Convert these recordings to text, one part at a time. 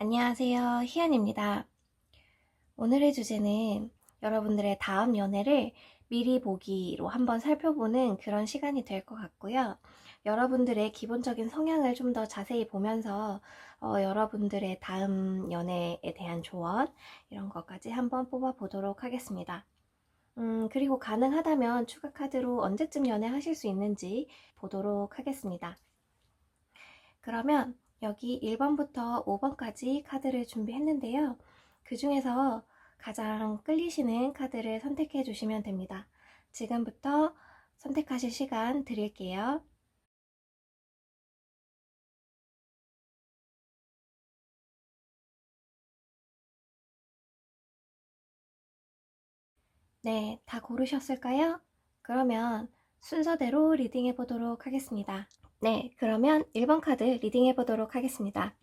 안녕하세요. 희연입니다. 오늘의 주제는 여러분들의 다음 연애를 미리 보기로 한번 살펴보는 그런 시간이 될 것 같고요. 여러분들의 기본적인 성향을 좀 더 자세히 보면서 여러분들의 다음 연애에 대한 조언 이런 것까지 한번 뽑아보도록 하겠습니다. 그리고 가능하다면 추가 카드로 언제쯤 연애하실 수 있는지 보도록 하겠습니다. 그러면 여기 1번부터 5번까지 카드를 준비했는데요. 그 중에서 가장 끌리시는 카드를 선택해 주시면 됩니다. 지금부터 선택하실 시간 드릴게요. 네, 다 고르셨을까요? 그러면 순서대로 리딩해 보도록 하겠습니다. 네, 그러면 1번 카드 리딩해 보도록 하겠습니다.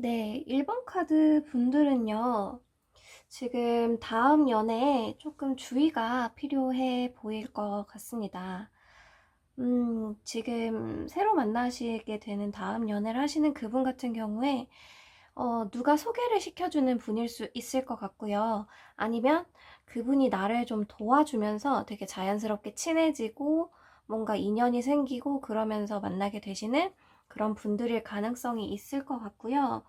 네, 1번 카드 분들은요, 지금 다음 연애에 조금 주의가 필요해 보일 것 같습니다. 지금 새로 만나시게 되는 다음 연애를 하시는 그분 같은 경우에, 누가 소개를 시켜주는 분일 수 있을 것 같고요. 아니면 그분이 나를 좀 도와주면서 되게 자연스럽게 친해지고, 뭔가 인연이 생기고 그러면서 만나게 되시는 그런 분들일 가능성이 있을 것 같고요.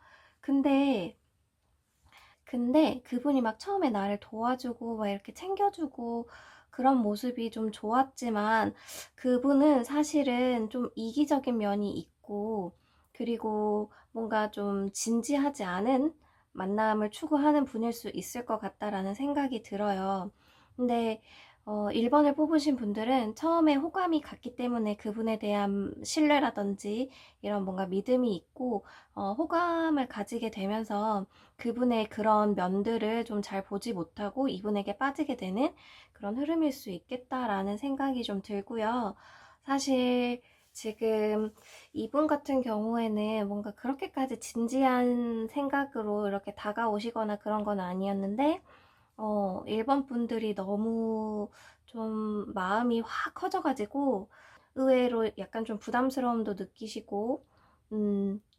근데 그분이 막 처음에 나를 도와주고 막 이렇게 챙겨주고 그런 모습이 좀 좋았지만 그분은 사실은 좀 이기적인 면이 있고 그리고 뭔가 좀 진지하지 않은 만남을 추구하는 분일 수 있을 것 같다라는 생각이 들어요. 근데 1번을 뽑으신 분들은 처음에 호감이 갔기 때문에 그분에 대한 신뢰라든지 이런 뭔가 믿음이 있고 호감을 가지게 되면서 그분의 그런 면들을 좀 잘 보지 못하고 이분에게 빠지게 되는 그런 흐름일 수 있겠다라는 생각이 좀 들고요. 사실 지금 이분 같은 경우에는 뭔가 그렇게까지 진지한 생각으로 이렇게 다가오시거나 그런 건 아니었는데 1번 분들이 너무 좀 마음이 확 커져가지고 의외로 약간 좀 부담스러움도 느끼시고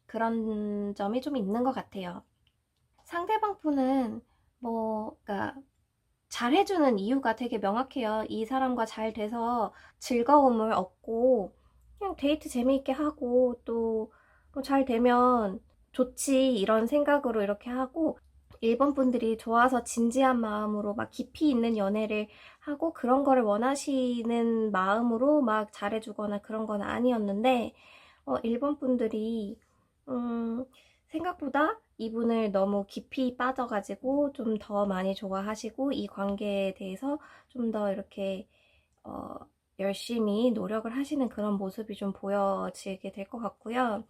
그런 점이 좀 있는 것 같아요. 상대방 분은 그러니까 잘해주는 이유가 되게 명확해요. 이 사람과 잘 돼서 즐거움을 얻고 그냥 데이트 재미있게 하고 또잘 되면 좋지 이런 생각으로 이렇게 하고 일본 분들이 좋아서 진지한 마음으로 막 깊이 있는 연애를 하고 그런 거를 원하시는 마음으로 막 잘해주거나 그런 건 아니었는데 일본 분들이 음, 생각보다 이분을 너무 깊이 빠져가지고 좀 더 많이 좋아하시고 이 관계에 대해서 좀 더 이렇게 어, 열심히 노력을 하시는 그런 모습이 좀 보여지게 될 것 같고요.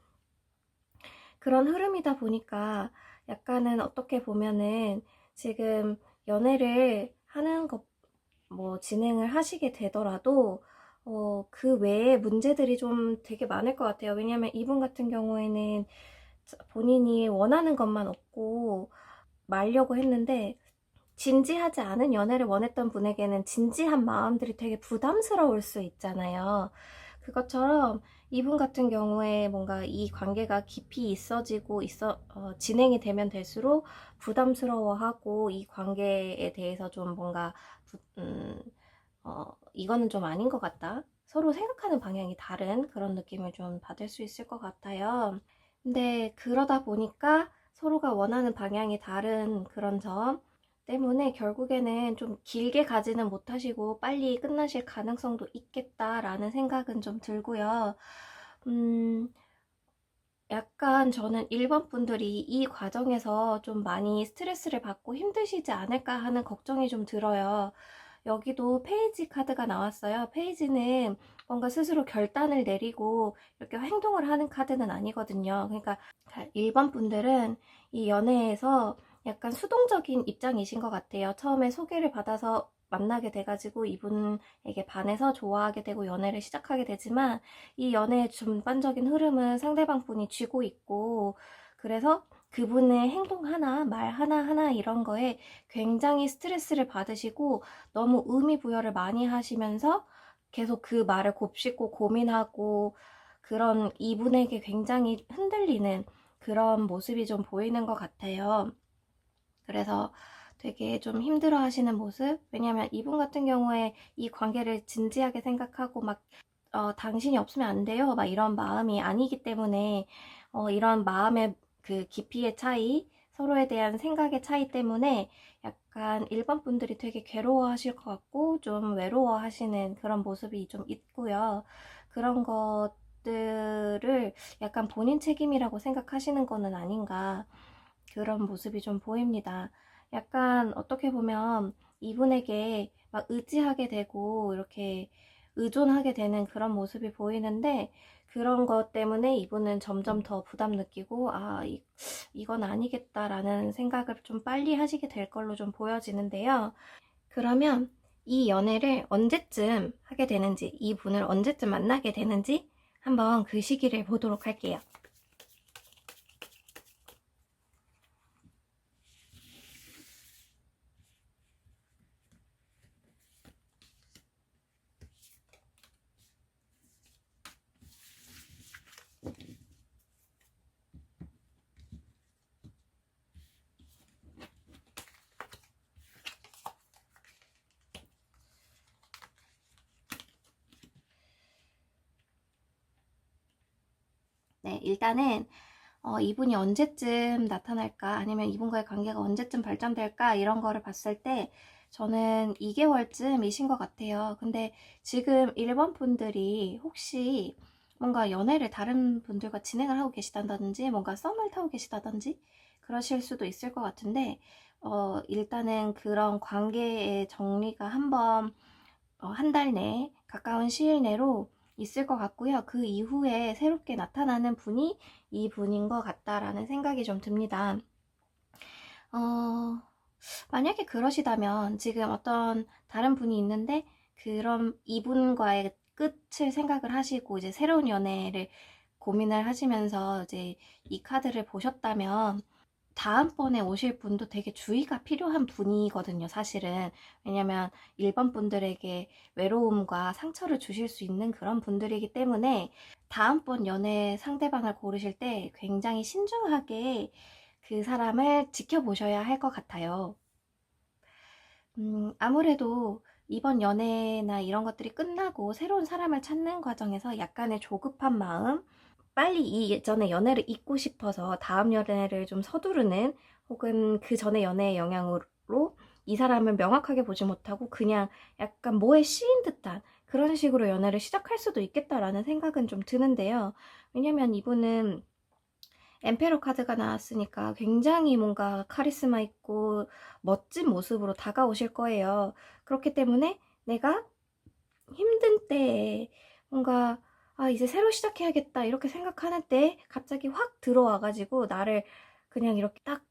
그런 흐름이다 보니까 약간은 어떻게 보면은 지금 연애를 하는 것, 뭐 진행을 하시게 되더라도 그 외에 문제들이 좀 되게 많을 것 같아요. 왜냐면 이분 같은 경우에는 본인이 원하는 것만 얻고 말려고 했는데 진지하지 않은 연애를 원했던 분에게는 진지한 마음들이 되게 부담스러울 수 있잖아요. 그것처럼 이분 같은 경우에 뭔가 이 관계가 깊이 있어지고 진행이 되면 될수록 부담스러워하고 이 관계에 대해서 좀 뭔가 이거는 좀 아닌 것 같다. 서로 생각하는 방향이 다른 그런 느낌을 좀 받을 수 있을 것 같아요. 근데 그러다 보니까 서로가 원하는 방향이 다른 그런 점 때문에 결국에는 좀 길게 가지는 못하시고 빨리 끝나실 가능성도 있겠다라는 생각은 좀 들고요. 음, 약간 저는 일본 분들이 이 과정에서 좀 많이 스트레스를 받고 힘드시지 않을까 하는 걱정이 좀 들어요. 여기도 페이지 카드가 나왔어요. 페이지는 뭔가 스스로 결단을 내리고 이렇게 행동을 하는 카드는 아니거든요. 그러니까 1번 분들은 이 연애에서 약간 수동적인 입장이신 것 같아요. 처음에 소개를 받아서 만나게 돼가지고 이분에게 반해서 좋아하게 되고 연애를 시작하게 되지만 이 연애의 전반적인 흐름은 상대방 분이 쥐고 있고 그래서 그분의 행동 하나, 말 하나하나 이런 거에 굉장히 스트레스를 받으시고 너무 의미 부여를 많이 하시면서 계속 그 말을 곱씹고 고민하고 그런 이분에게 굉장히 흔들리는 그런 모습이 좀 보이는 것 같아요. 그래서 되게 좀 힘들어 하시는 모습? 왜냐면 이분 같은 경우에 이 관계를 진지하게 생각하고 막 당신이 없으면 안 돼요. 막 이런 마음이 아니기 때문에 이런 마음의 그 깊이의 차이, 서로에 대한 생각의 차이 때문에 약간 일반 분들이 되게 괴로워하실 것 같고 좀 외로워하시는 그런 모습이 좀 있고요. 그런 것들을 약간 본인 책임이라고 생각하시는 거는 아닌가 그런 모습이 좀 보입니다. 약간 어떻게 보면 이분에게 막 의지하게 되고 이렇게 의존하게 되는 그런 모습이 보이는데 그런 것 때문에 이분은 점점 더 부담 느끼고 이건 아니겠다라는 생각을 좀 빨리 하시게 될 걸로 좀 보여지는데요. 그러면 이 연애를 언제쯤 하게 되는지, 이분을 언제쯤 만나게 되는지 한번 그 시기를 보도록 할게요. 네, 일단은 이분이 언제쯤 나타날까 아니면 이분과의 관계가 언제쯤 발전될까 이런 거를 봤을 때 저는 2개월쯤이신 것 같아요. 근데 지금 일본 분들이 혹시 뭔가 연애를 다른 분들과 진행을 하고 계시다든지 뭔가 썸을 타고 계시다든지 그러실 수도 있을 것 같은데 일단은 그런 관계의 정리가 한번 한 달 내, 가까운 시일 내로 있을 것 같고요. 그 이후에 새롭게 나타나는 분이 이 분인 것 같다라는 생각이 좀 듭니다. 어, 만약에 그러시다면 지금 어떤 다른 분이 있는데 그럼 이분과의 끝을 생각을 하시고 이제 새로운 연애를 고민을 하시면서 이제 이 카드를 보셨다면 다음번에 오실 분도 되게 주의가 필요한 분이거든요, 사실은. 왜냐면 일반 분들에게 외로움과 상처를 주실 수 있는 그런 분들이기 때문에 다음번 연애 상대방을 고르실 때 굉장히 신중하게 그 사람을 지켜보셔야 할 것 같아요. 아무래도 이번 연애나 이런 것들이 끝나고 새로운 사람을 찾는 과정에서 약간의 조급한 마음, 빨리 이 예전의 연애를 잊고 싶어서 다음 연애를 좀 서두르는 혹은 그 전의 연애의 영향으로 이 사람을 명확하게 보지 못하고 그냥 약간 뭐에 씌인 듯한 그런 식으로 연애를 시작할 수도 있겠다라는 생각은 좀 드는데요. 왜냐면 이분은 엠페로 카드가 나왔으니까 굉장히 뭔가 카리스마 있고 멋진 모습으로 다가오실 거예요. 그렇기 때문에 내가 힘든 때에 뭔가 이제 새로 시작해야겠다 이렇게 생각하는 때에 갑자기 확 들어와가지고 나를 그냥 이렇게 딱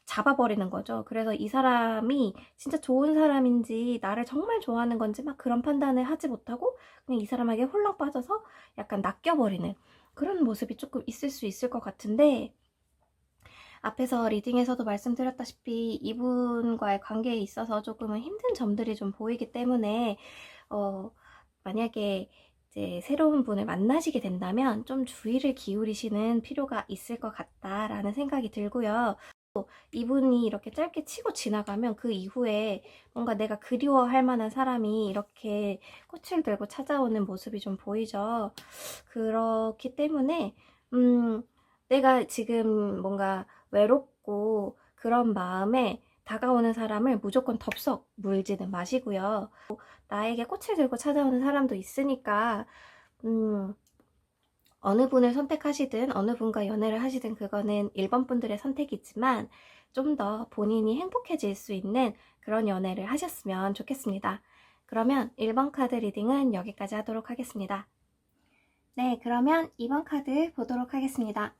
잡아버리는 거죠. 그래서 이 사람이 진짜 좋은 사람인지 나를 정말 좋아하는 건지 막 그런 판단을 하지 못하고 그냥 이 사람에게 홀랑 빠져서 약간 낚여버리는 그런 모습이 조금 있을 수 있을 것 같은데 앞에서 리딩에서도 말씀드렸다시피 이분과의 관계에 있어서 조금은 힘든 점들이 좀 보이기 때문에 어, 만약에 이제 새로운 분을 만나시게 된다면 좀 주의를 기울이시는 필요가 있을 것 같다라는 생각이 들고요. 이분이 이렇게 짧게 치고 지나가면 그 이후에 뭔가 내가 그리워할 만한 사람이 이렇게 꽃을 들고 찾아오는 모습이 좀 보이죠. 그렇기 때문에 내가 지금 뭔가 외롭고 그런 마음에 다가오는 사람을 무조건 덥석 물지는 마시고요. 나에게 꽃을 들고 찾아오는 사람도 있으니까 음, 어느 분을 선택하시든 어느 분과 연애를 하시든 그거는 일반 분들의 선택이지만 좀 더 본인이 행복해질 수 있는 그런 연애를 하셨으면 좋겠습니다. 그러면 1번 카드 리딩은 여기까지 하도록 하겠습니다. 네, 그러면 2번 카드 보도록 하겠습니다.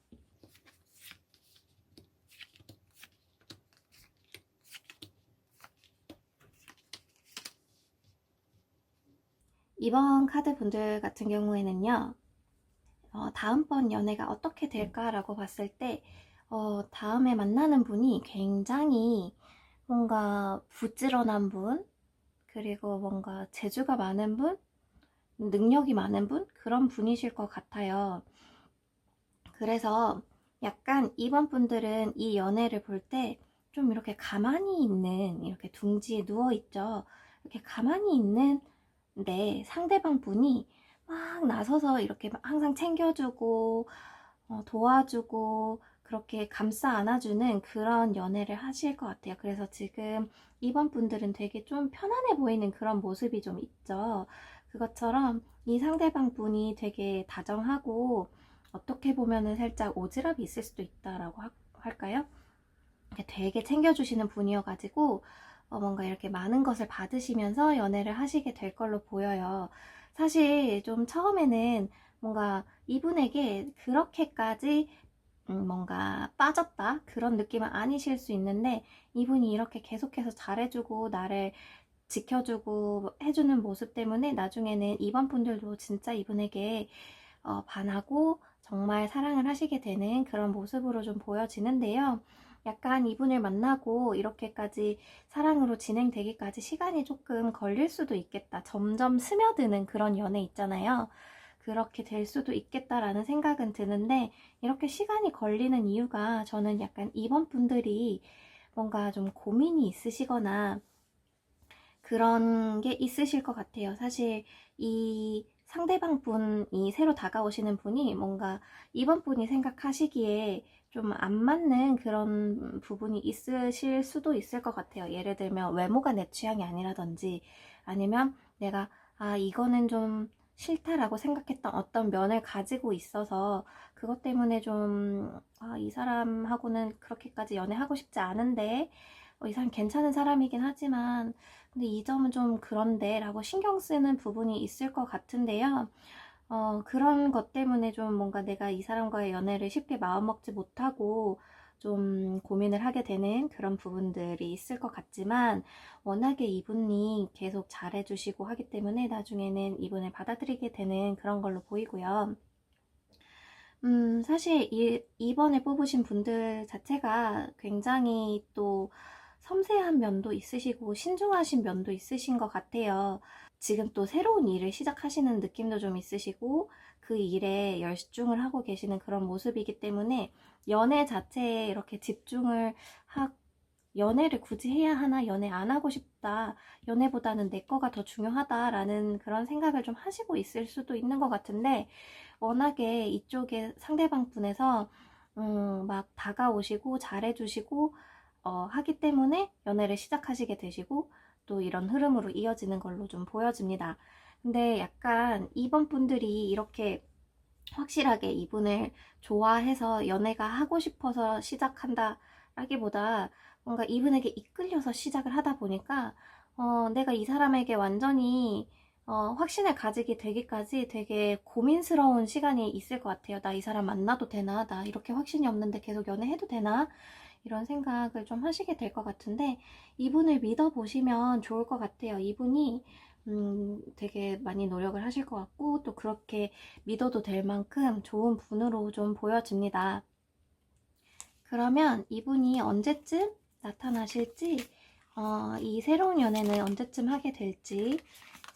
2번 카드 분들 같은 경우에는요. 다음번 연애가 어떻게 될까라고 봤을 때 다음에 만나는 분이 굉장히 뭔가 부지런한 분, 그리고 뭔가 재주가 많은 분, 능력이 많은 분? 그런 분이실 것 같아요. 그래서 약간 이번 분들은 이 연애를 볼 때 좀 이렇게 가만히 있는, 이렇게 둥지에 누워있죠. 이렇게 가만히 있는데 상대방 분이 막 나서서 이렇게 항상 챙겨주고, 도와주고, 그렇게 감싸 안아주는 그런 연애를 하실 것 같아요. 그래서 지금 이번 분들은 되게 좀 편안해 보이는 그런 모습이 좀 있죠. 그것처럼 이 상대방 분이 되게 다정하고 어떻게 보면은 살짝 오지랖이 있을 수도 있다라고 할까요? 되게 챙겨주시는 분이어가지고 뭔가 이렇게 많은 것을 받으시면서 연애를 하시게 될 걸로 보여요. 사실 좀 처음에는 뭔가 이분에게 그렇게까지 뭔가 빠졌다 그런 느낌은 아니실 수 있는데, 이분이 이렇게 계속해서 잘해주고 나를 지켜주고 해주는 모습 때문에 나중에는 이번 분들도 진짜 이분에게 반하고 정말 사랑을 하시게 되는 그런 모습으로 좀 보여지는데요. 약간 이분을 만나고 이렇게까지 사랑으로 진행되기까지 시간이 조금 걸릴 수도 있겠다. 점점 스며드는 그런 연애 있잖아요. 그렇게 될 수도 있겠다라는 생각은 드는데, 이렇게 시간이 걸리는 이유가 저는 약간 이번 분들이 뭔가 좀 고민이 있으시거나 그런 게 있으실 것 같아요. 사실 이 상대방 분이 새로 다가오시는 분이 뭔가 이번 분이 생각하시기에 좀 안 맞는 그런 부분이 있으실 수도 있을 것 같아요. 예를 들면 외모가 내 취향이 아니라든지, 아니면 내가 이거는 좀 싫다라고 생각했던 어떤 면을 가지고 있어서 그것 때문에 좀 이 사람하고는 그렇게까지 연애하고 싶지 않은데, 이 사람 괜찮은 사람이긴 하지만 근데 이 점은 좀 그런데 라고 신경 쓰는 부분이 있을 것 같은데요. 그런 것 때문에 좀 뭔가 내가 이 사람과의 연애를 쉽게 마음먹지 못하고 좀 고민을 하게 되는 그런 부분들이 있을 것 같지만, 워낙에 이분이 계속 잘해주시고 하기 때문에 나중에는 이분을 받아들이게 되는 그런 걸로 보이고요. 사실 이번에 뽑으신 분들 자체가 굉장히 또 섬세한 면도 있으시고 신중하신 면도 있으신 것 같아요. 지금 또 새로운 일을 시작하시는 느낌도 좀 있으시고 그 일에 열중을 하고 계시는 그런 모습이기 때문에 연애 자체에 이렇게 집중을 연애를 굳이 해야 하나, 연애 안 하고 싶다, 연애보다는 내 거가 더 중요하다라는 그런 생각을 좀 하시고 있을 수도 있는 것 같은데, 워낙에 이쪽에 상대방 분에서 막 다가오시고 잘해주시고 하기 때문에 연애를 시작하시게 되시고 또 이런 흐름으로 이어지는 걸로 좀 보여집니다. 근데 약간 이번 분들이 이렇게 확실하게 이분을 좋아해서 연애가 하고 싶어서 시작한다 라기보다 뭔가 이분에게 이끌려서 시작을 하다 보니까 내가 이 사람에게 완전히 확신을 가지게 되기까지 되게 고민스러운 시간이 있을 것 같아요. 나 이 사람 만나도 되나? 나 이렇게 확신이 없는데 계속 연애해도 되나? 이런 생각을 좀 하시게 될 것 같은데, 이분을 믿어보시면 좋을 것 같아요. 이분이 되게 많이 노력을 하실 것 같고 또 그렇게 믿어도 될 만큼 좋은 분으로 좀 보여집니다. 그러면 이분이 언제쯤 나타나실지, 이 새로운 연애는 언제쯤 하게 될지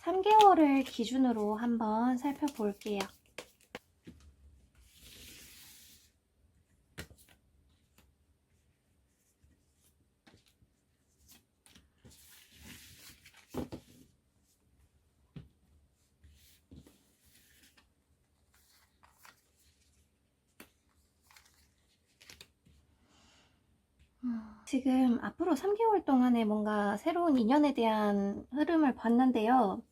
3개월을 기준으로 한번 살펴볼게요. 지금 앞으로 3개월 동안에 뭔가 새로운 인연에 대한 흐름을 봤는데요.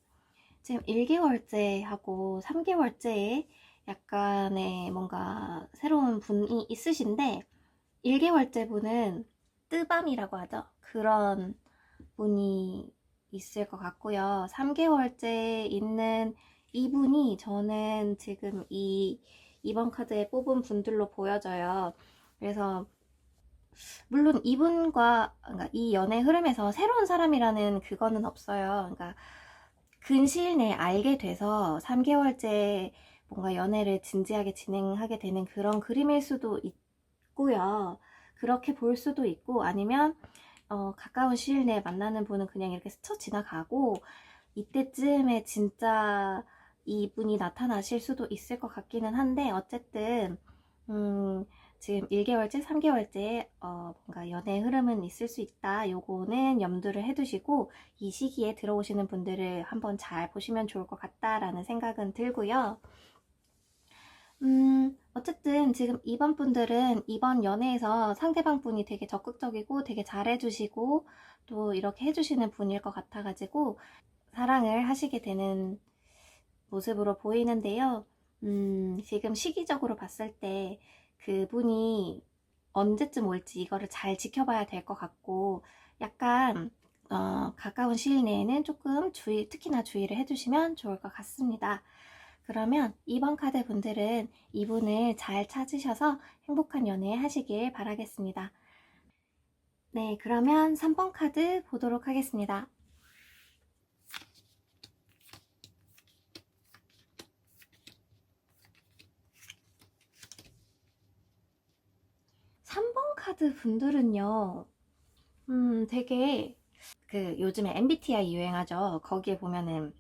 지금 1개월째하고 3개월째에 약간의 뭔가 새로운 분이 있으신데, 1개월째 분은 뜨밤이라고 하죠. 그런 분이 있을 것 같고요. 3개월째 있는 이분이 저는 지금 이번 카드에 뽑은 분들로 보여져요. 그래서 물론 이분과 그러니까 이 연애 흐름에서 새로운 사람이라는 그거는 없어요. 그러니까 근시일 내에 알게 돼서 3개월째 뭔가 연애를 진지하게 진행하게 되는 그런 그림일 수도 있고, 있고요. 그렇게 볼 수도 있고, 아니면 가까운 시일 내에 만나는 분은 그냥 이렇게 스쳐 지나가고, 이때쯤에 진짜 이분이 나타나실 수도 있을 것 같기는 한데, 어쨌든 지금 1개월째, 3개월째 뭔가 연애 흐름은 있을 수 있다. 요거는 염두를 해두시고 이 시기에 들어오시는 분들을 한번 잘 보시면 좋을 것 같다라는 생각은 들고요. 어쨌든 지금 이번 분들은 이번 연애에서 상대방 분이 되게 적극적이고 되게 잘해주시고 또 이렇게 해주시는 분일 것 같아가지고 사랑을 하시게 되는 모습으로 보이는데요. 지금 시기적으로 봤을 때 그분이 언제쯤 올지 이거를 잘 지켜봐야 될 것 같고, 약간 가까운 시일 내에는 조금 특히나 주의를 해주시면 좋을 것 같습니다. 그러면 2번 카드 분들은 이분을 잘 찾으셔서 행복한 연애 하시길 바라겠습니다. 네, 그러면 3번 카드 보도록 하겠습니다. 3번 카드 분들은요, 되게 요즘에 MBTI 유행하죠. 거기에 보면은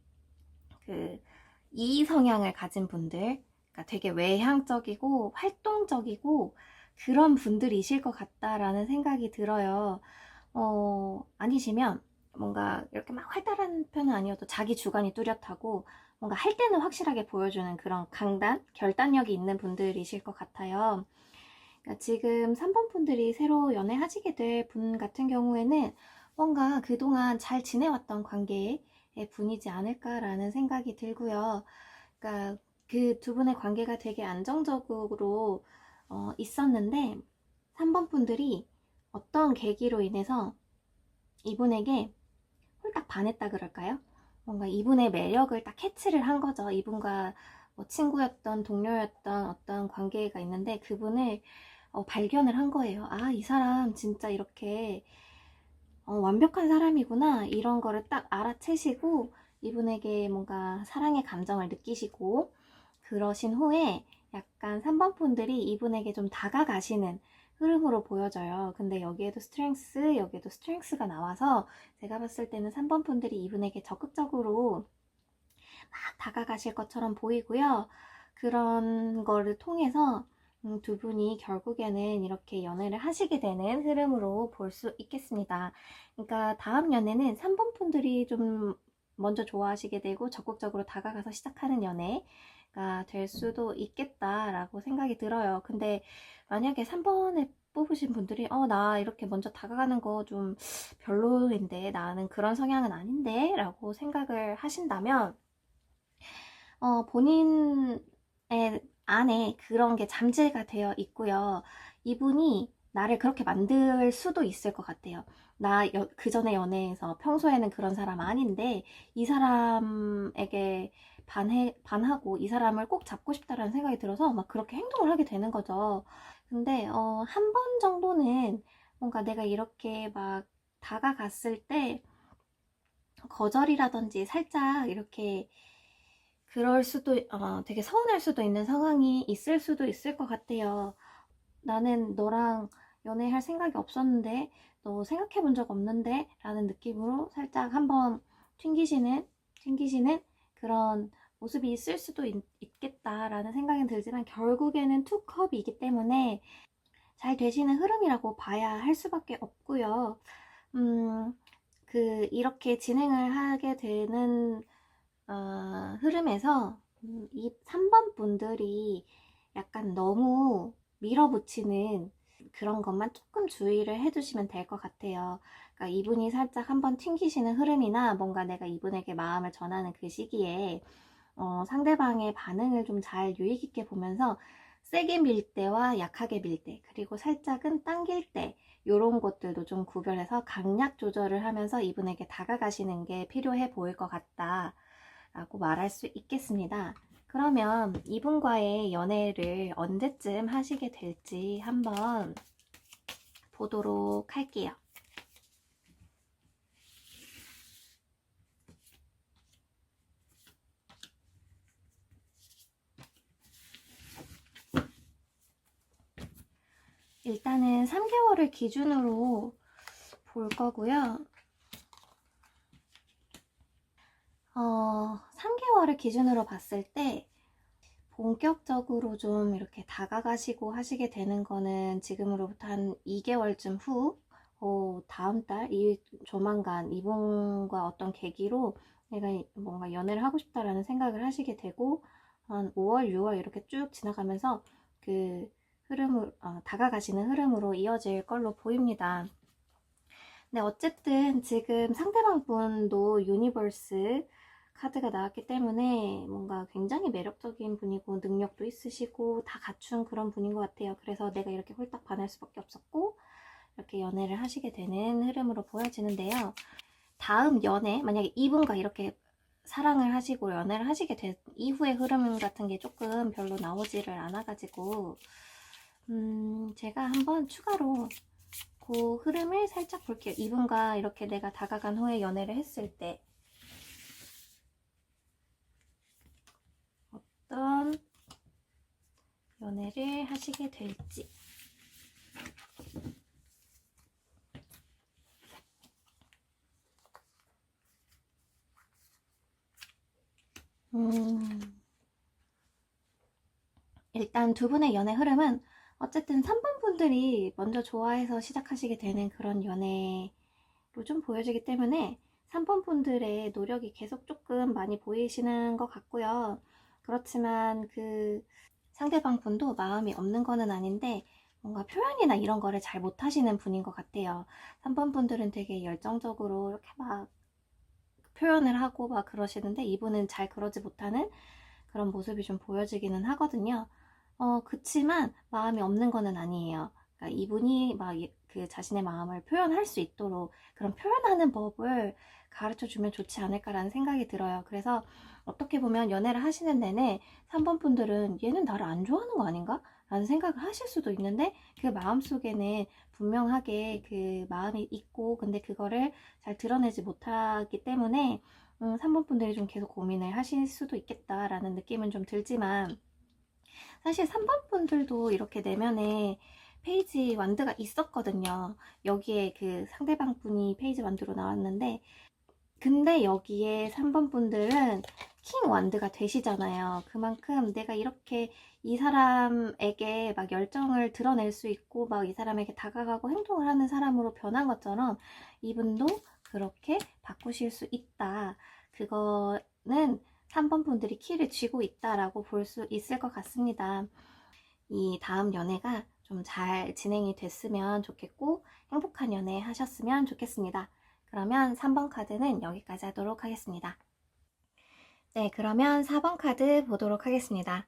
이 성향을 가진 분들, 그러니까 되게 외향적이고 활동적이고 그런 분들이실 것 같다라는 생각이 들어요. 아니시면 뭔가 이렇게 막 활달한 편은 아니어도 자기 주관이 뚜렷하고 뭔가 할 때는 확실하게 보여주는 그런 결단력이 있는 분들이실 것 같아요. 그러니까 지금 3번 분들이 새로 연애하시게 될 분 같은 경우에는 뭔가 그동안 잘 지내왔던 관계의 분이지 않을까라는 생각이 들고요. 그러니까 그 두 분의 관계가 되게 안정적으로 있었는데 3번 분들이 어떤 계기로 인해서 이분에게 홀딱 반했다 그럴까요? 뭔가 이분의 매력을 딱 캐치를 한 거죠. 이분과 뭐 친구였던 동료였던 어떤 관계가 있는데 그분을 발견을 한 거예요. 아, 이 사람 진짜 이렇게 완벽한 사람이구나. 이런 거를 딱 알아채시고 이분에게 뭔가 사랑의 감정을 느끼시고 그러신 후에 약간 3번 분들이 이분에게 좀 다가가시는 흐름으로 보여져요. 근데 여기에도 스트렝스가 나와서 제가 봤을 때는 3번 분들이 이분에게 적극적으로 막 다가가실 것처럼 보이고요. 그런 거를 통해서 두 분이 결국에는 이렇게 연애를 하시게 되는 흐름으로 볼 수 있겠습니다. 그러니까 다음 연애는 3번 분들이 좀 먼저 좋아하시게 되고 적극적으로 다가가서 시작하는 연애가 될 수도 있겠다라고 생각이 들어요. 근데 만약에 3번에 뽑으신 분들이 나 이렇게 먼저 다가가는 거 좀 별로인데 나는 그런 성향은 아닌데 라고 생각을 하신다면 본인의 안에 그런 게 잠재가 되어 있고요. 이분이 나를 그렇게 만들 수도 있을 것 같아요. 그 전에 연애에서 평소에는 그런 사람 아닌데 이 사람에게 반하고 이 사람을 꼭 잡고 싶다라는 생각이 들어서 막 그렇게 행동을 하게 되는 거죠. 근데 한 번 정도는 뭔가 내가 이렇게 막 다가갔을 때 거절이라든지 살짝 이렇게 그럴 수도, 되게 서운할 수도 있는 상황이 있을 수도 있을 것 같아요. 나는 너랑 연애할 생각이 없었는데, 너 생각해 본 적 없는데? 라는 느낌으로 살짝 한번 튕기시는 그런 모습이 있을 수도 있겠다라는 생각은 들지만, 결국에는 투컵이기 때문에 잘 되시는 흐름이라고 봐야 할 수밖에 없고요. 이렇게 진행을 하게 되는 흐름에서 이 3번 분들이 약간 너무 밀어붙이는 그런 것만 조금 주의를 해주시면 될 것 같아요. 그러니까 이분이 살짝 한번 튕기시는 흐름이나 뭔가 내가 이분에게 마음을 전하는 그 시기에 상대방의 반응을 좀 잘 유의 깊게 보면서 세게 밀 때와 약하게 밀 때, 그리고 살짝은 당길 때 이런 것들도 좀 구별해서 강약 조절을 하면서 이분에게 다가가시는 게 필요해 보일 것 같다 라고 말할 수 있겠습니다. 그러면 이분과의 연애를 언제쯤 하시게 될지 한번 보도록 할게요. 일단은 3개월을 기준으로 볼 거고요. 3개월을 기준으로 봤을 때 본격적으로 좀 이렇게 다가가시고 하시게 되는 거는 지금으로부터 한 2개월쯤 후, 다음 달, 조만간 이분과 어떤 계기로 내가 뭔가 연애를 하고 싶다라는 생각을 하시게 되고, 한 5월, 6월 이렇게 쭉 지나가면서 그 흐름을, 다가가시는 흐름으로 이어질 걸로 보입니다. 네, 어쨌든 지금 상대방 분도 유니버스 카드가 나왔기 때문에 뭔가 굉장히 매력적인 분이고 능력도 있으시고 다 갖춘 그런 분인 것 같아요. 그래서 내가 이렇게 홀딱 반할 수밖에 없었고 이렇게 연애를 하시게 되는 흐름으로 보여지는데요. 다음 연애, 만약에 이분과 이렇게 사랑을 하시고 연애를 하시게 된 이후의 흐름 같은 게 조금 별로 나오지를 않아가지고 제가 한번 추가로 그 흐름을 살짝 볼게요. 이분과 이렇게 내가 다가간 후에 연애를 했을 때 어떤 연애를 하시게 될지. 일단 두 분의 연애 흐름은 어쨌든 3번 분들이 먼저 좋아해서 시작하시게 되는 그런 연애로 좀 보여지기 때문에 3번 분들의 노력이 계속 조금 많이 보이시는 것 같고요. 그렇지만 그 상대방 분도 마음이 없는 거는 아닌데 뭔가 표현이나 이런 거를 잘 못하시는 분인 것 같아요. 3번 분들은 되게 열정적으로 이렇게 막 표현을 하고 막 그러시는데 이분은 잘 그러지 못하는 그런 모습이 좀 보여지기는 하거든요. 그치만 마음이 없는 거는 아니에요. 그러니까 이분이 막 그 자신의 마음을 표현할 수 있도록 그런 표현하는 법을 가르쳐 주면 좋지 않을까라는 생각이 들어요. 그래서 어떻게 보면 연애를 하시는 내내 3번 분들은 얘는 나를 안 좋아하는 거 아닌가? 라는 생각을 하실 수도 있는데 그 마음속에는 분명하게 그 마음이 있고 근데 그거를 잘 드러내지 못하기 때문에 3번 분들이 좀 계속 고민을 하실 수도 있겠다라는 느낌은 좀 들지만 사실 3번 분들도 이렇게 내면에 페이지 완드가 있었거든요. 여기에 그 상대방 분이 페이지 완드로 나왔는데 근데 여기에 3번 분들은 킹 완드가 되시잖아요. 그만큼 내가 이렇게 이 사람에게 막 열정을 드러낼 수 있고 막 이 사람에게 다가가고 행동을 하는 사람으로 변한 것처럼 이분도 그렇게 바꾸실 수 있다. 그거는 3번 분들이 키를 쥐고 있다라고 볼 수 있을 것 같습니다. 이 다음 연애가 좀 잘 진행이 됐으면 좋겠고 행복한 연애 하셨으면 좋겠습니다. 그러면 3번 카드는 여기까지 하도록 하겠습니다. 네, 그러면 4번 카드 보도록 하겠습니다.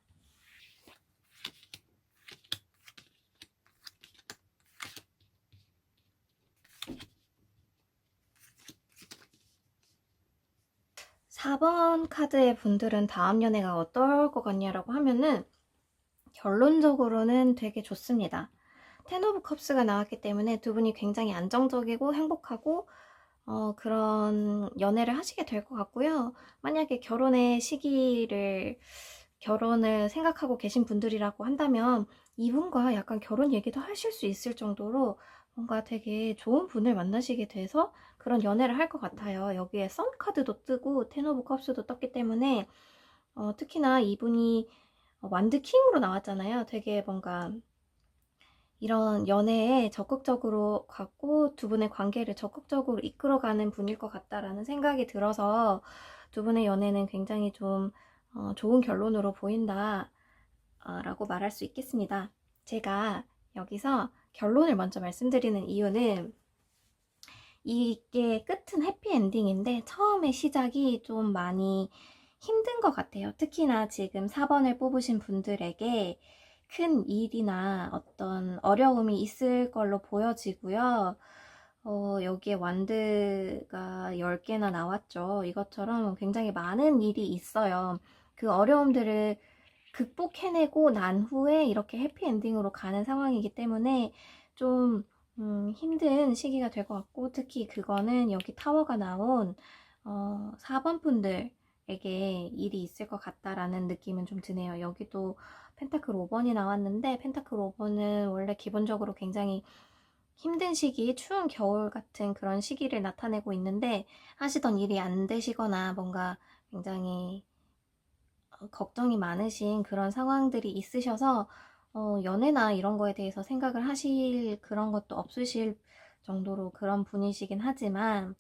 (4번) 카드의 분들은 다음 연애가 어떨 것 같냐라고 하면은 결론적으로는 되게 좋습니다. 텐 오브 컵스가 나왔기 때문에 두 분이 굉장히 안정적이고 행복하고 그런 연애를 하시게 될 것 같고요. 만약에 결혼을 생각하고 계신 분들이라고 한다면 이분과 약간 결혼 얘기도 하실 수 있을 정도로 뭔가 되게 좋은 분을 만나시게 돼서 그런 연애를 할 것 같아요. 여기에 선 카드도 뜨고 텐 오브 컵스도 떴기 때문에 특히나 이분이 완드 킹으로 나왔잖아요. 되게 뭔가 이런 연애에 적극적으로 갖고 두 분의 관계를 적극적으로 이끌어가는 분일 것 같다라는 생각이 들어서 두 분의 연애는 굉장히 좀 좋은 결론으로 보인다 라고 말할 수 있겠습니다. 제가 여기서 결론을 먼저 말씀드리는 이유는 이게 끝은 해피엔딩인데 처음에 시작이 좀 많이 힘든 것 같아요. 특히나 지금 4번을 뽑으신 분들에게 큰 일이나 어떤 어려움이 있을 걸로 보여지고요. 여기에 완드가 10개나 나왔죠. 이것처럼 굉장히 많은 일이 있어요. 그 어려움들을 극복해내고 난 후에 이렇게 해피엔딩으로 가는 상황이기 때문에 좀 힘든 시기가 될 것 같고 특히 그거는 여기 타워가 나온 4번 분들에게 일이 있을 것 같다라는 느낌은 좀 드네요. 여기도 펜타클 5번이 나왔는데 펜타클 5번은 원래 기본적으로 굉장히 힘든 시기, 추운 겨울 같은 그런 시기를 나타내고 있는데 하시던 일이 안 되시거나 뭔가 굉장히 걱정이 많으신 그런 상황들이 있으셔서 연애나 이런 거에 대해서 생각을 하실 그런 것도 없으실 정도로 그런 분이시긴 하지만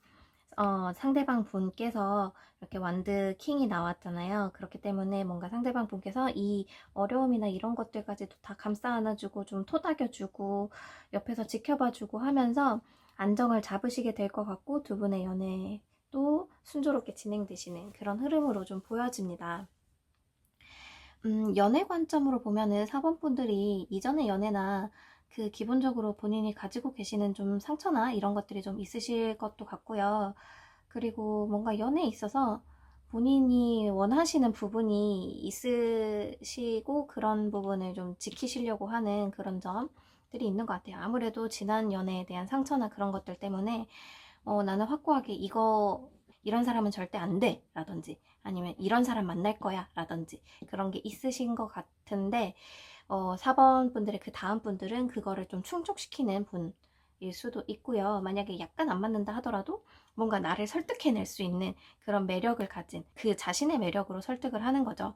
상대방 분께서 이렇게 완드 킹이 나왔잖아요. 그렇기 때문에 뭔가 상대방 분께서 이 어려움이나 이런 것들까지도 다 감싸 안아주고 좀 토닥여주고 옆에서 지켜봐주고 하면서 안정을 잡으시게 될 것 같고 두 분의 연애도 순조롭게 진행되시는 그런 흐름으로 좀 보여집니다. 연애 관점으로 보면은 4번 분들이 이전의 연애나 그 기본적으로 본인이 가지고 계시는 좀 상처나 이런 것들이 좀 있으실 것도 같고요. 그리고 뭔가 연애에 있어서 본인이 원하시는 부분이 있으시고 그런 부분을 좀 지키시려고 하는 그런 점들이 있는 것 같아요. 아무래도 지난 연애에 대한 상처나 그런 것들 때문에 나는 확고하게 이런 사람은 절대 안 돼 라든지 아니면 이런 사람 만날 거야 라든지 그런 게 있으신 것 같은데 4번 분들의 그 다음 분들은 그거를 좀 충족시키는 분일 수도 있고요. 만약에 약간 안 맞는다 하더라도 뭔가 나를 설득해낼 수 있는 그런 매력을 가진 그 자신의 매력으로 설득을 하는 거죠.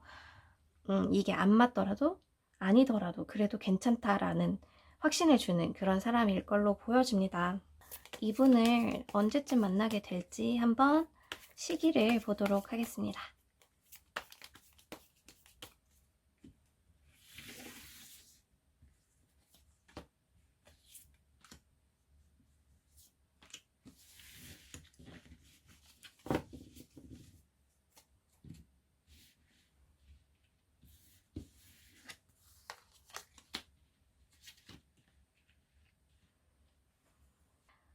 이게 안 맞더라도 아니더라도 그래도 괜찮다라는 확신을 주는 그런 사람일 걸로 보여집니다. 이분을 언제쯤 만나게 될지 한번 시기를 보도록 하겠습니다.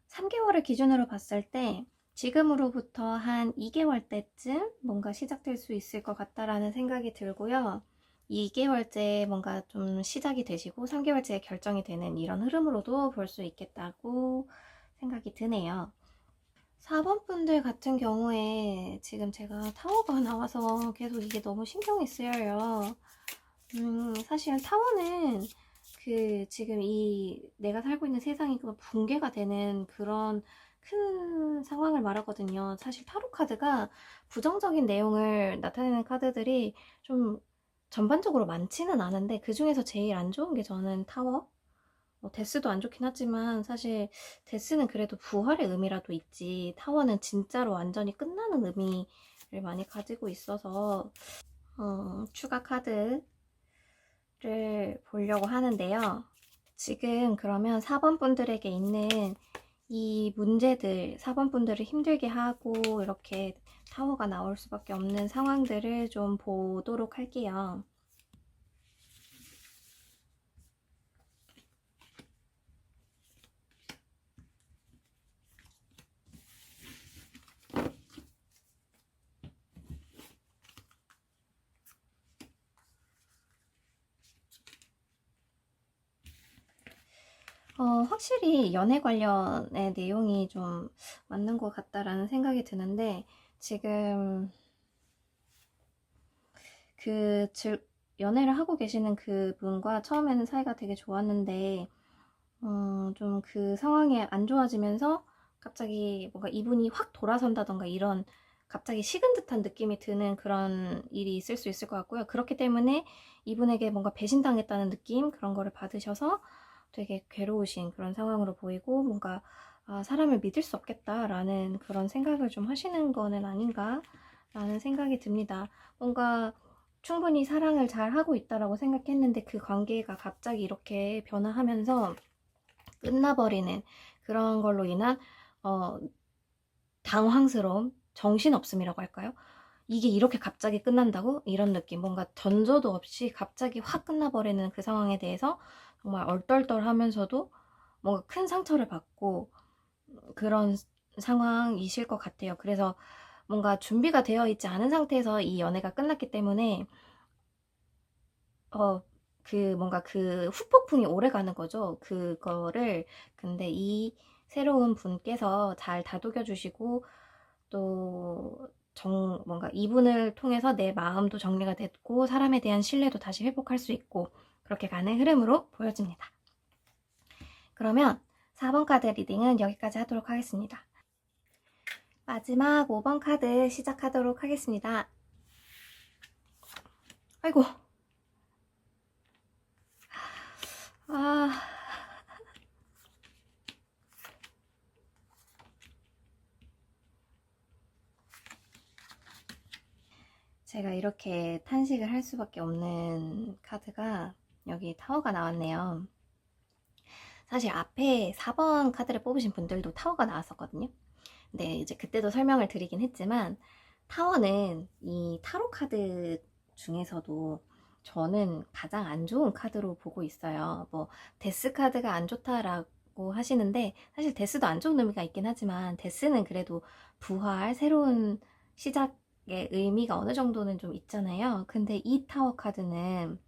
3개월을 기준으로 봤을 때 지금으로부터 한 2개월 때쯤 뭔가 시작될 수 있을 것 같다라는 생각이 들고요. 2개월째 뭔가 좀 시작이 되시고 3개월째 결정이 되는 이런 흐름으로도 볼 수 있겠다고 생각이 드네요. 4번 분들 같은 경우에 지금 제가 타워가 나와서 계속 이게 너무 신경이 쓰여요. 사실 타워는 지금 내가 살고 있는 세상이 붕괴가 되는 그런 큰 상황을 말하거든요. 사실 타로 카드가 부정적인 내용을 나타내는 카드들이 좀 전반적으로 많지는 않은데 그 중에서 제일 안 좋은 게 저는 타워. 데스도 안 좋긴 하지만 사실 데스는 그래도 부활의 의미라도 있지 타워는 진짜로 완전히 끝나는 의미를 많이 가지고 있어서 추가 카드를 보려고 하는데요. 지금 그러면 4번 분들에게 있는 이 문제들, 4번 분들을 힘들게 하고 이렇게 타워가 나올 수밖에 없는 상황들을 좀 보도록 할게요. 확실히 연애 관련의 내용이 좀 맞는 것 같다라는 생각이 드는데 지금 연애를 하고 계시는 그분과 처음에는 사이가 되게 좋았는데 좀 그 상황이 안 좋아지면서 갑자기 뭔가 이분이 확 돌아선다던가 이런 갑자기 식은 듯한 느낌이 드는 그런 일이 있을 수 있을 것 같고요. 그렇기 때문에 이분에게 뭔가 배신당했다는 느낌 그런 거를 받으셔서 되게 괴로우신 그런 상황으로 보이고 뭔가 사람을 믿을 수 없겠다라는 그런 생각을 좀 하시는 거는 아닌가라는 생각이 듭니다. 뭔가 충분히 사랑을 잘 하고 있다라고 생각했는데 그 관계가 갑자기 이렇게 변화하면서 끝나버리는 그런 걸로 인한 당황스러움, 정신없음이라고 할까요? 이게 이렇게 갑자기 끝난다고? 이런 느낌. 뭔가 전조도 없이 갑자기 확 끝나버리는 그 상황에 대해서 정말 얼떨떨하면서도 뭔가 큰 상처를 받고 그런 상황이실 것 같아요. 그래서 뭔가 준비가 되어 있지 않은 상태에서 이 연애가 끝났기 때문에 뭔가 그 후폭풍이 오래 가는 거죠. 그거를 근데 이 새로운 분께서 잘 다독여 주시고 또 뭔가 이분을 통해서 내 마음도 정리가 됐고 사람에 대한 신뢰도 다시 회복할 수 있고 그렇게 가는 흐름으로 보여집니다. 그러면 4번 카드 리딩은 여기까지 하도록 하겠습니다. 마지막 5번 카드 시작하도록 하겠습니다. 아이고. 제가 이렇게 탄식을 할 수밖에 없는 카드가 여기 타워가 나왔네요. 사실 앞에 4번 카드를 뽑으신 분들도 타워가 나왔었거든요. 근데 이제 그때도 설명을 드리긴 했지만 타워는 이 타로 카드 중에서도 저는 가장 안 좋은 카드로 보고 있어요. 뭐 데스 카드가 안 좋다라고 하시는데 사실 데스도 안 좋은 의미가 있긴 하지만 데스는 그래도 부활, 새로운 시작의 의미가 어느 정도는 좀 있잖아요. 근데 이 타워 카드는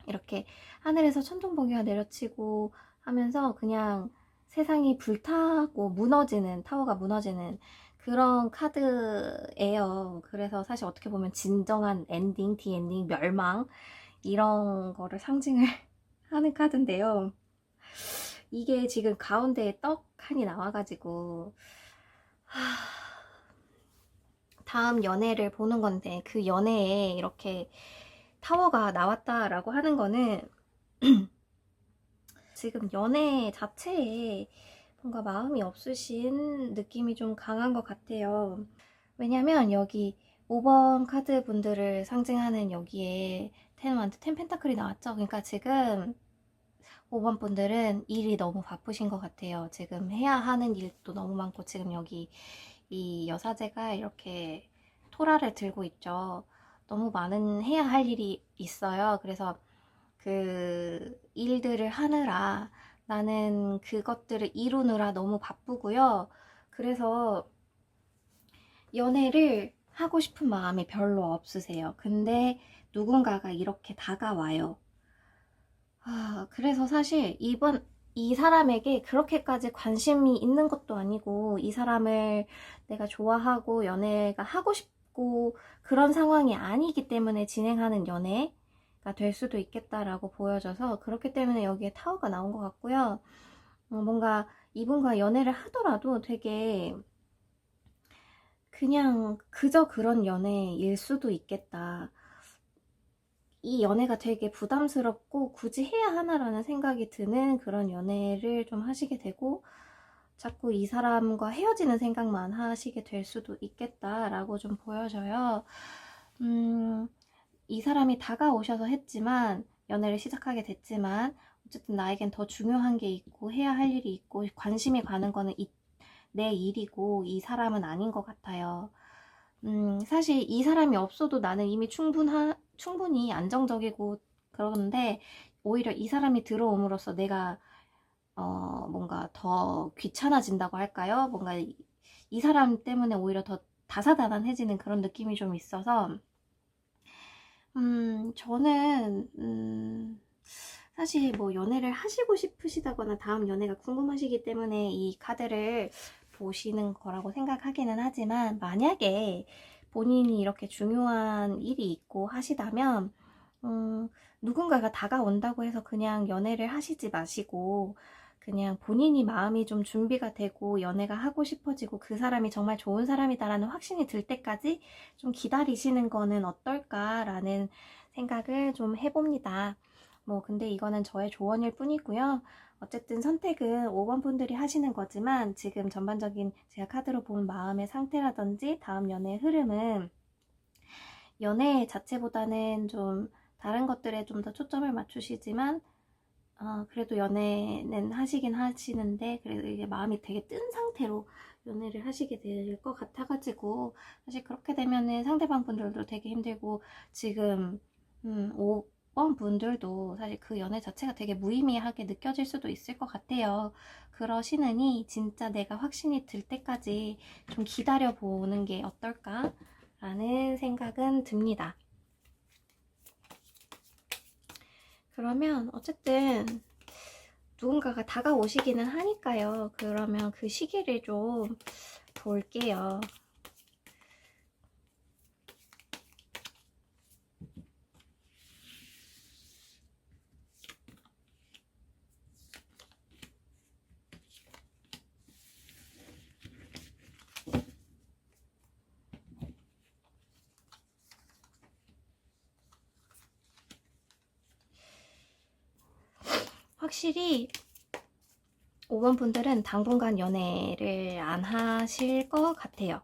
이렇게 하늘에서 천둥번개가 내려치고 하면서 그냥 세상이 불타고 무너지는, 타워가 무너지는 그런 카드예요. 그래서 사실 어떻게 보면 진정한 엔딩, 디엔딩, 멸망 이런 거를 상징을 하는 카드인데요. 이게 지금 가운데에 떡하니 나와가지고 다음 연애를 보는 건데 그 연애에 이렇게 타워가 나왔다라고 하는 거는 지금 연애 자체에 뭔가 마음이 없으신 느낌이 좀 강한 것 같아요. 왜냐면 여기 5번 카드 분들을 상징하는 여기에 10 완드, 10 펜타클이 나왔죠. 그러니까 지금 5번 분들은 일이 너무 바쁘신 것 같아요. 지금 해야 하는 일도 너무 많고 지금 여기 이 여사제가 이렇게 토라를 들고 있죠. 너무 많은 해야 할 일이 있어요. 그래서 그 일들을 하느라 나는 그것들을 이루느라 너무 바쁘고요. 그래서 연애를 하고 싶은 마음이 별로 없으세요. 근데 누군가가 이렇게 다가와요. 그래서 사실 이 사람에게 그렇게까지 관심이 있는 것도 아니고 이 사람을 내가 좋아하고 연애가 하고 싶고 그런 상황이 아니기 때문에 진행하는 연애가 될 수도 있겠다라고 보여져서 그렇기 때문에 여기에 타워가 나온 것 같고요. 뭔가 이분과 연애를 하더라도 되게 그냥 그저 그런 연애일 수도 있겠다. 이 연애가 되게 부담스럽고 굳이 해야 하나라는 생각이 드는 그런 연애를 좀 하시게 되고 자꾸 이 사람과 헤어지는 생각만 하시게 될 수도 있겠다라고 좀 보여져요. 이 사람이 다가오셔서 했지만 연애를 시작하게 됐지만 어쨌든 나에겐 더 중요한 게 있고 해야 할 일이 있고 관심이 가는 거는 내 일이고 이 사람은 아닌 것 같아요. 사실 이 사람이 없어도 나는 이미 충분히 안정적이고 그러는데 오히려 이 사람이 들어옴으로써 내가 뭔가 더 귀찮아진다고 할까요? 뭔가 이 사람 때문에 오히려 더 다사다난해지는 그런 느낌이 좀 있어서 저는 사실 뭐 연애를 하시고 싶으시다거나 다음 연애가 궁금하시기 때문에 이 카드를 보시는 거라고 생각하기는 하지만 만약에 본인이 이렇게 중요한 일이 있고 하시다면 누군가가 다가온다고 해서 그냥 연애를 하시지 마시고 그냥 본인이 마음이 좀 준비가 되고 연애가 하고 싶어지고 그 사람이 정말 좋은 사람이다라는 확신이 들 때까지 좀 기다리시는 거는 어떨까라는 생각을 좀 해봅니다. 뭐 근데 이거는 저의 조언일 뿐이고요. 어쨌든 선택은 5번 분들이 하시는 거지만 지금 전반적인 제가 카드로 본 마음의 상태라든지 다음 연애의 흐름은 연애 자체보다는 좀 다른 것들에 좀 더 초점을 맞추시지만 그래도 연애는 하시긴 하시는데 그래도 이게 마음이 되게 뜬 상태로 연애를 하시게 될 것 같아가지고 사실 그렇게 되면은 상대방 분들도 되게 힘들고 지금 5번 분들도 사실 그 연애 자체가 되게 무의미하게 느껴질 수도 있을 것 같아요. 그러시느니 진짜 내가 확신이 들 때까지 좀 기다려보는 게 어떨까라는 생각은 듭니다. 그러면 어쨌든 누군가가 다가오시기는 하니까요. 그러면 그 시기를 좀 볼게요. 확실히 5번 분들은 당분간 연애를 안 하실 것 같아요.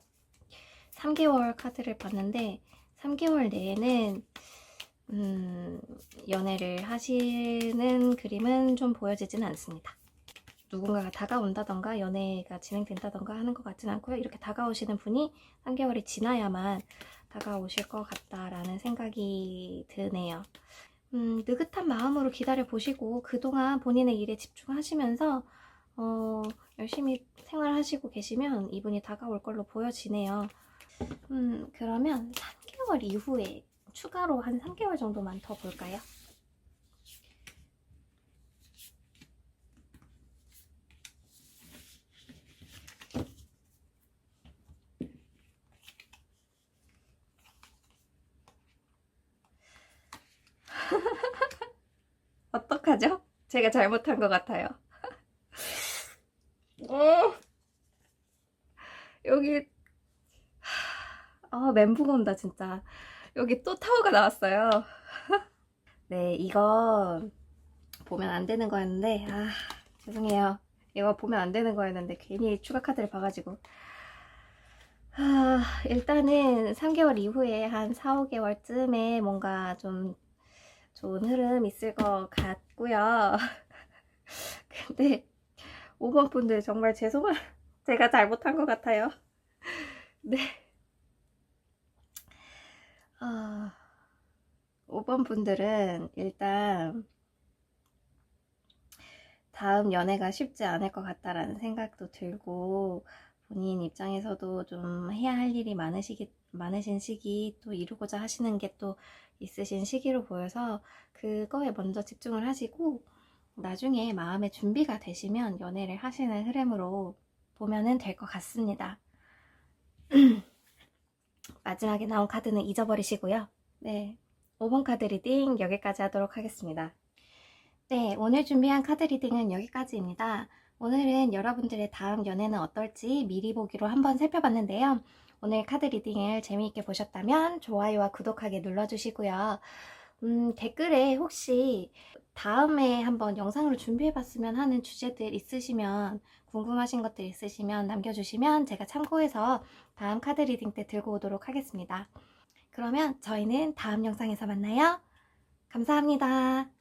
3개월 카드를 봤는데 3개월 내에는 연애를 하시는 그림은 좀 보여지진 않습니다. 누군가가 다가온다던가 연애가 진행된다던가 하는 것 같진 않고요. 이렇게 다가오시는 분이 3개월이 지나야만 다가오실 것 같다라는 생각이 드네요. 느긋한 마음으로 기다려 보시고 그동안 본인의 일에 집중하시면서 열심히 생활하시고 계시면 이분이 다가올 걸로 보여지네요. 그러면 3개월 이후에 추가로 한 3개월 정도만 더 볼까요? 어떡하죠? 제가 잘못한 것 같아요. 여기 멘붕 온다 진짜. 여기 또 타워가 나왔어요. 네, 이거 보면 안 되는 거였는데 죄송해요. 이거 보면 안 되는 거였는데 괜히 추가 카드를 봐가지고 일단은 3개월 이후에 한 4, 5개월쯤에 뭔가 좀 좋은 흐름 있을 것 같고요. 근데 5번 분들 정말 제가 잘못한 것 같아요. 네. 5번 분들은 일단 다음 연애가 쉽지 않을 것 같다라는 생각도 들고 본인 입장에서도 좀 해야 할 일이 많으신 시기, 또 이루고자 하시는 게 또 있으신 시기로 보여서 그거에 먼저 집중을 하시고 나중에 마음의 준비가 되시면 연애를 하시는 흐름으로 보면은 될 것 같습니다. 마지막에 나온 카드는 잊어버리시고요. 네, 5번 카드 리딩 여기까지 하도록 하겠습니다. 네, 오늘 준비한 카드 리딩은 여기까지입니다. 오늘은 여러분들의 다음 연애는 어떨지 미리 보기로 한번 살펴봤는데요. 오늘 카드 리딩을 재미있게 보셨다면 좋아요와 구독하기 눌러주시고요. 댓글에 혹시 다음에 한번 영상으로 준비해봤으면 하는 주제들 있으시면, 궁금하신 것들 있으시면 남겨주시면 제가 참고해서 다음 카드 리딩 때 들고 오도록 하겠습니다. 그러면 저희는 다음 영상에서 만나요. 감사합니다.